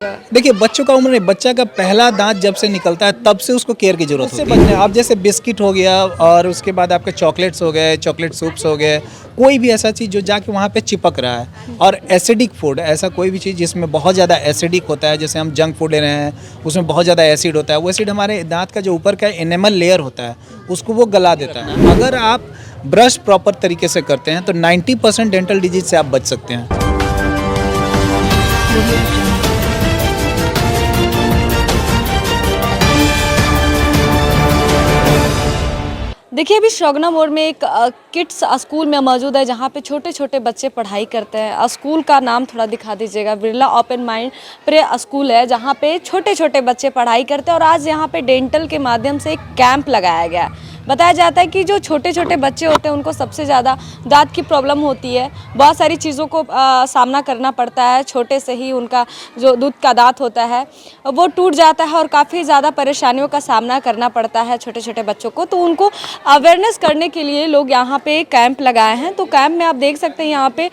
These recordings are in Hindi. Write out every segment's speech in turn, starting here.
देखिए बच्चों का उम्र नहीं, बच्चा का पहला दांत जब से निकलता है तब से उसको केयर की जरूरत होती है। आप जैसे बिस्किट हो गया और उसके बाद आपके चॉकलेट्स हो गए, चॉकलेट सूप्स हो गए, कोई भी ऐसा चीज़ जो जाके वहाँ पे चिपक रहा है। और एसिडिक फूड, ऐसा कोई भी चीज़ जिसमें बहुत ज़्यादा एसिडिक होता है, जैसे हम जंक फूड ले रहे हैं उसमें बहुत ज़्यादा एसिड होता है, वो एसिड हमारे दांत का जो ऊपर का एनेमल लेयर होता है उसको वो गला देता है। अगर आप ब्रश प्रॉपर तरीके से करते हैं तो 90% डेंटल डिजीज से आप बच सकते हैं। देखिए अभी शोगना मोड़ में एक किड्स स्कूल में मौजूद है जहाँ पे छोटे छोटे बच्चे पढ़ाई करते हैं। स्कूल का नाम थोड़ा दिखा दीजिएगा। Birla open mind pre school है जहाँ पे छोटे छोटे बच्चे पढ़ाई करते हैं और आज यहाँ पे डेंटल के माध्यम से एक कैंप लगाया गया है। बताया जाता है कि जो छोटे छोटे बच्चे होते हैं उनको सबसे ज़्यादा दांत की प्रॉब्लम होती है। बहुत सारी चीज़ों को सामना करना पड़ता है। छोटे से ही उनका जो दूध का दांत होता है वो टूट जाता है और काफ़ी ज़्यादा परेशानियों का सामना करना पड़ता है छोटे छोटे बच्चों को। तो उनको अवेयरनेस करने के लिए लोग यहाँ पे कैंप लगाए हैं। तो कैंप में आप देख सकते हैं यहाँ पे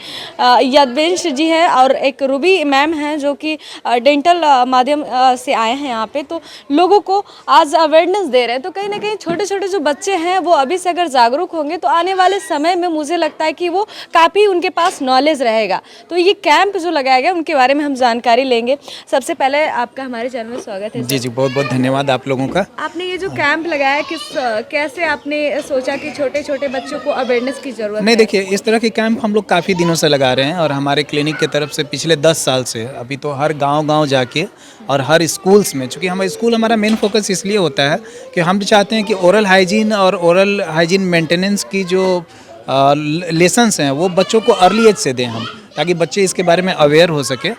यदवेंश जी हैं और एक रूबी मैम हैं जो कि डेंटल माध्यम से आए हैं यहाँ पे। तो लोगों को आज अवेयरनेस दे रहे हैं। तो कहीं ना कहीं छोटे छोटे जो बच्चे हैं वो अभी से अगर जागरूक होंगे तो आने वाले समय में मुझे लगता है कि वो काफ़ी उनके पास नॉलेज रहेगा। तो ये कैंप जो लगाया गया उनके बारे में हम जानकारी लेंगे। सबसे पहले आपका हमारे चैनल में स्वागत है। जी जी, बहुत बहुत धन्यवाद आप लोगों का। आपने ये जो कैंप लगाया कैसे आपने सोचा कि छोटे छोटे बच्चों को अवेयरनेस की जरूरत नहीं है? देखिए, इस तरह के कैंप हम लोग काफ़ी दिनों से लगा रहे हैं और हमारे क्लिनिक की तरफ से पिछले 10 साल से अभी तो हर गांव जाके और हर स्कूल्स में, चूँकि हमारा स्कूल हमारा मेन फोकस इसलिए होता है कि हम चाहते हैं कि ओरल हाइजीन और ओरल हाइजीन मेंटेनेंस की जो लेसन्स हैं वो बच्चों को अर्ली एज से दें हम, ताकि बच्चे इसके बारे में अवेयर हो सके।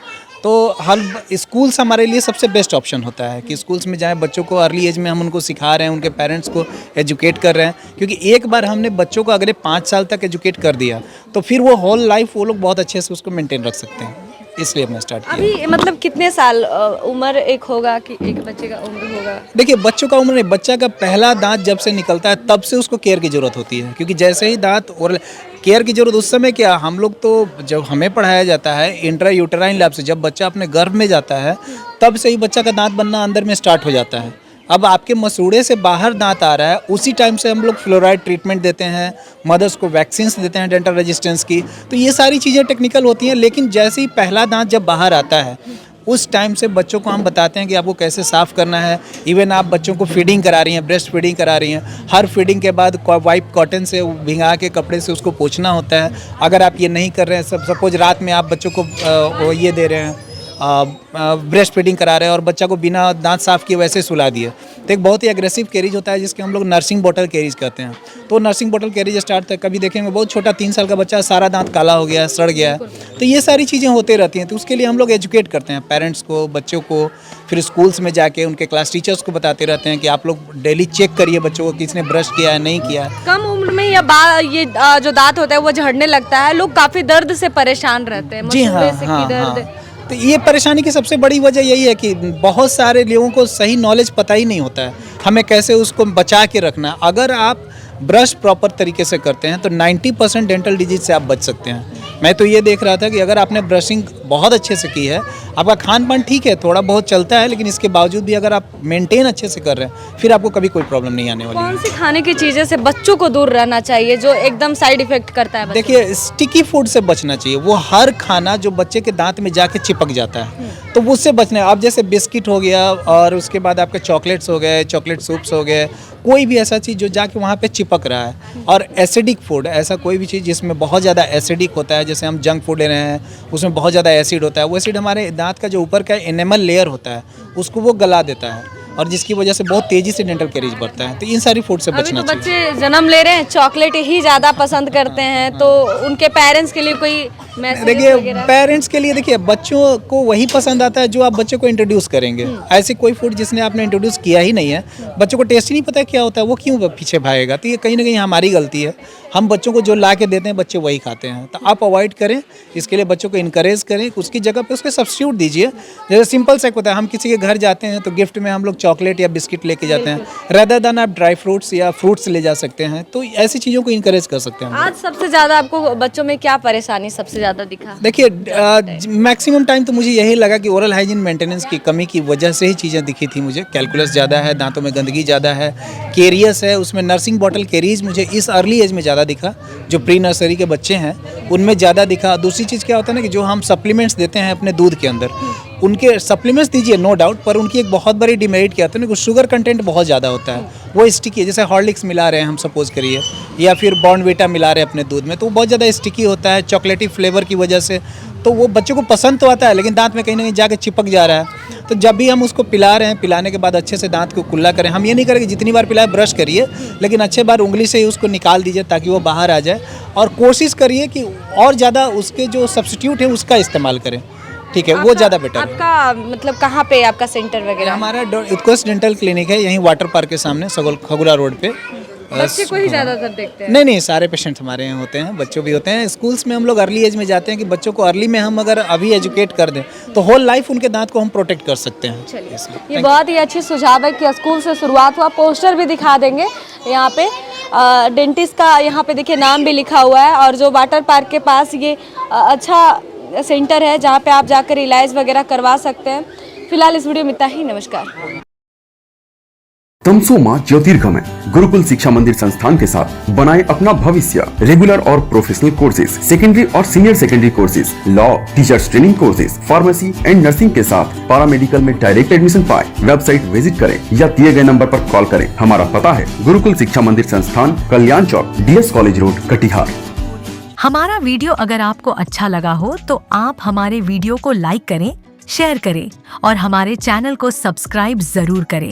तो हर स्कूल्स हमारे लिए सबसे बेस्ट ऑप्शन होता है कि स्कूल्स में जाएं, बच्चों को अर्ली एज में हम उनको सिखा रहे हैं, उनके पेरेंट्स को एजुकेट कर रहे हैं। क्योंकि एक बार हमने बच्चों को अगले 5 साल तक एजुकेट कर दिया तो फिर वो होल लाइफ वो लोग बहुत अच्छे से उसको मेंटेन रख सकते हैं। इसलिए हमने स्टार्ट किया। अभी मतलब कितने साल उम्र एक होगा कि एक बच्चे का उम्र होगा? देखिए बच्चों का उम्र नहीं, बच्चा का पहला दांत जब से निकलता है तब से उसको केयर की ज़रूरत होती है। क्योंकि जैसे ही दांत और केयर की ज़रूरत उस समय क्या, हम लोग तो जब हमें पढ़ाया जाता है इंट्रा यूटेराइन लैब से, जब बच्चा अपने गर्भ में जाता है तब से ही बच्चा का दांत बनना अंदर में स्टार्ट हो जाता है। अब आपके मसूड़े से बाहर दांत आ रहा है, उसी टाइम से हम लोग फ्लोराइड ट्रीटमेंट देते हैं, मदर्स को वैक्सीन्स देते हैं डेंटल रेजिस्टेंस की। तो ये सारी चीज़ें टेक्निकल होती हैं, लेकिन जैसे ही पहला दांत जब बाहर आता है उस टाइम से बच्चों को हम बताते हैं कि आपको कैसे साफ़ करना है। इवन आप बच्चों को फीडिंग करा रही हैं, ब्रेस्ट फीडिंग करा रही हैं, हर फीडिंग के बाद वाइप कॉटन से भिंगा के कपड़े से उसको पोंछना होता है। अगर आप ये नहीं कर रहे हैं, सपोज रात में आप बच्चों को ये दे रहे हैं, ब्रेस्ट फीडिंग करा रहे हैं और बच्चा को बिना दांत साफ़ किए वैसे सुला दिए, तो एक बहुत ही एग्रेसिव कैरिज होता है जिसके हम लोग नर्सिंग बॉटल कैरिज कहते हैं। तो नर्सिंग बॉटल कैरिज स्टार्ट तक कभी देखेंगे बहुत छोटा 3 साल का बच्चा, सारा दांत काला हो गया है, सड़ गया है। तो ये सारी चीज़ें होते रहती हैं। तो उसके लिए हम लोग एजुकेट करते हैं पेरेंट्स को, बच्चों को। फिर स्कूल्स में जाके उनके क्लास टीचर्स को बताते रहते हैं कि आप लोग डेली चेक करिए बच्चों को किसने ब्रश किया है, नहीं किया है। कम उम्र में ये जो दांत होता है वो झड़ने लगता है। लोग काफी दर्द से परेशान रहते हैं। जी हाँ, मसूड़े से हाँ, की दर्द। हाँ। तो ये परेशानी की सबसे बड़ी वजह यही है कि बहुत सारे लोगों को सही नॉलेज पता ही नहीं होता है हमें कैसे उसको बचा के रखना है। अगर आप ब्रश प्रॉपर तरीके से करते हैं तो 90% डेंटल डिजीज से आप बच सकते हैं। मैं तो ये देख रहा था कि अगर आपने ब्रशिंग बहुत अच्छे से की है, आपका खान पान ठीक है, थोड़ा बहुत चलता है, लेकिन इसके बावजूद भी अगर आप मेंटेन अच्छे से कर रहे हैं फिर आपको कभी कोई प्रॉब्लम नहीं आने वाली है। कौन सी खाने की चीजें से बच्चों को दूर रहना चाहिए जो एकदम साइड इफेक्ट करता है? देखिए स्टिकी फूड से बचना चाहिए। वो हर खाना जो बच्चे के दांत में जाके चिपक जाता है तो उससे बचना है। आप जैसे बिस्किट हो गया और उसके बाद आपके चॉकलेट्स हो गए, चॉकलेट सूप्स हो गए, कोई भी ऐसा चीज़ जो जाके वहाँ पे चिपक रहा है। और एसिडिक फूड, ऐसा कोई भी चीज़ जिसमें बहुत ज़्यादा एसिडिक होता है, जैसे हम जंक फूड ले रहे हैं उसमें बहुत ज़्यादा एसिड होता है, वो एसिड हमारे दांत का जो ऊपर का एनेमल लेयर होता है उसको वो गला देता है और जिसकी वजह से बहुत तेज़ी से डेंटल कैरिज बढ़ता है। तो इन सारी फूड से बचना तो चाहिए। बच्चे जन्म ले रहे हैं, चॉकलेट ही ज्यादा पसंद करते हैं। तो उनके पेरेंट्स के लिए कोई मैसेज देखिए वगैरह? पेरेंट्स के लिए देखिए बच्चों को वही पसंद आता है जो आप बच्चे को इंट्रोड्यूस करेंगे। ऐसे कोई फूड जिसने आपने इंट्रोड्यूस किया ही नहीं है, बच्चों को टेस्ट ही नहीं पता क्या होता है, वो क्यों पीछे भागेगा? तो ये कहीं ना कहीं हमारी गलती है। हम बच्चों को जो ला के देते हैं बच्चे वही खाते हैं। तो आप अवॉइड करें, इसके लिए बच्चों को इनकरेज करें, उसकी जगह पे उसके सब्स्टिट्यूट दीजिए। जैसे सिंपल सा होता है, हम किसी के घर जाते हैं तो गिफ्ट में हम लोग चॉकलेट या बिस्किट लेके जाते हैं, रेदर देन आप ड्राई फ्रूट्स या फ्रूट्स ले जा सकते हैं। तो ऐसी चीज़ों को इनकरेज कर सकते हैं। आज सबसे ज्यादा आपको बच्चों में क्या परेशानी सबसे ज़्यादा दिखा? देखिए मैक्सिमम टाइम तो मुझे यही लगा कि ओरल हाइजीन मेंटेनेंस की कमी की वजह से ही चीज़ें दिखी थी मुझे। कैलकुलस ज़्यादा है, दांतों में गंदगी ज़्यादा है, केरियस है, उसमें नर्सिंग बॉटल केरीज मुझे इस अर्ली एज में ज़्यादा दिखा। जो प्री नर्सरी के बच्चे हैं उनमें ज़्यादा दिखा। दूसरी चीज़ क्या होता है ना कि जो हम सप्लीमेंट्स देते हैं अपने दूध के अंदर, उनके सप्लीमेंट्स दीजिए नो डाउट, पर उनकी एक बहुत बड़ी डिमेरिट क्या होता है ना कि शुगर कंटेंट बहुत ज़्यादा होता है, वो स्टिकी है। जैसे हॉर्लिक्स मिला रहे हैं हम सपोज करिए, या फिर बॉर्नविटा मिला रहे हैं अपने दूध में, तो वो बहुत ज़्यादा स्टिकी होता है चॉकलेटी फ्लेवर की वजह से। तो वो बच्चों को पसंद तो आता है लेकिन दांत में कहीं ना कहीं जाके चिपक जा रहा है। तो जब भी हम उसको पिला रहे हैं, पिलाने के बाद अच्छे से दांत को कुल्ला करें। हम ये नहीं करें कि जितनी बार पिलाए ब्रश करिए, लेकिन अच्छे बार उंगली से ही उसको निकाल दीजिए ताकि वो बाहर आ जाए। और कोशिश करिए कि और ज़्यादा उसके जो सब्स्टिट्यूट है उसका इस्तेमाल करें, ठीक है, वो ज़्यादा बेटर है। आपका मतलब कहाँ पे आपका सेंटर वगैरह? हमारा उत्कृष्ट डेंटल क्लिनिक है यहीं वाटर पार्क के सामने खगुरा रोड पे। बच्चे को ही ज़्यादातर देखते हैं? नहीं, सारे पेशेंट हमारे यहाँ होते हैं, बच्चों भी होते हैं। स्कूल्स में हम लोग अर्ली एज में जाते हैं कि बच्चों को अर्ली में हम अगर अभी एजुकेट कर दें तो होल लाइफ उनके दांत को हम प्रोटेक्ट कर सकते हैं। चलिए, ये बहुत ही अच्छी सुझाव है कि स्कूल से शुरुआत हुआ। पोस्टर भी दिखा देंगे यहाँ पे, डेंटिस्ट का यहाँ पे देखिए नाम भी लिखा हुआ है। और जो वाटर पार्क के पास ये अच्छा सेंटर है जहाँ पे आप जाकर इलाज वगैरह करवा सकते हैं। फिलहाल इस वीडियो में इतना ही। नमस्कार। तमसो मां ज्योतिर्गमय गुरुकुल शिक्षा मंदिर संस्थान के साथ बनाए अपना भविष्य। रेगुलर और प्रोफेशनल कोर्सेज, सेकेंडरी और senior secondary courses, law, teachers training courses, pharmacy and nursing के साथ पैरामेडिकल में डायरेक्ट एडमिशन पाए। वेबसाइट विजिट करें या दिए गए नंबर पर कॉल करें। हमारा पता है गुरुकुल शिक्षा मंदिर संस्थान, कल्याण चौक, DS कॉलेज रोड, कटिहार। हमारा वीडियो अगर आपको अच्छा लगा हो तो आप हमारे वीडियो को लाइक करें, शेयर करें और हमारे चैनल को सब्सक्राइब जरूर करें।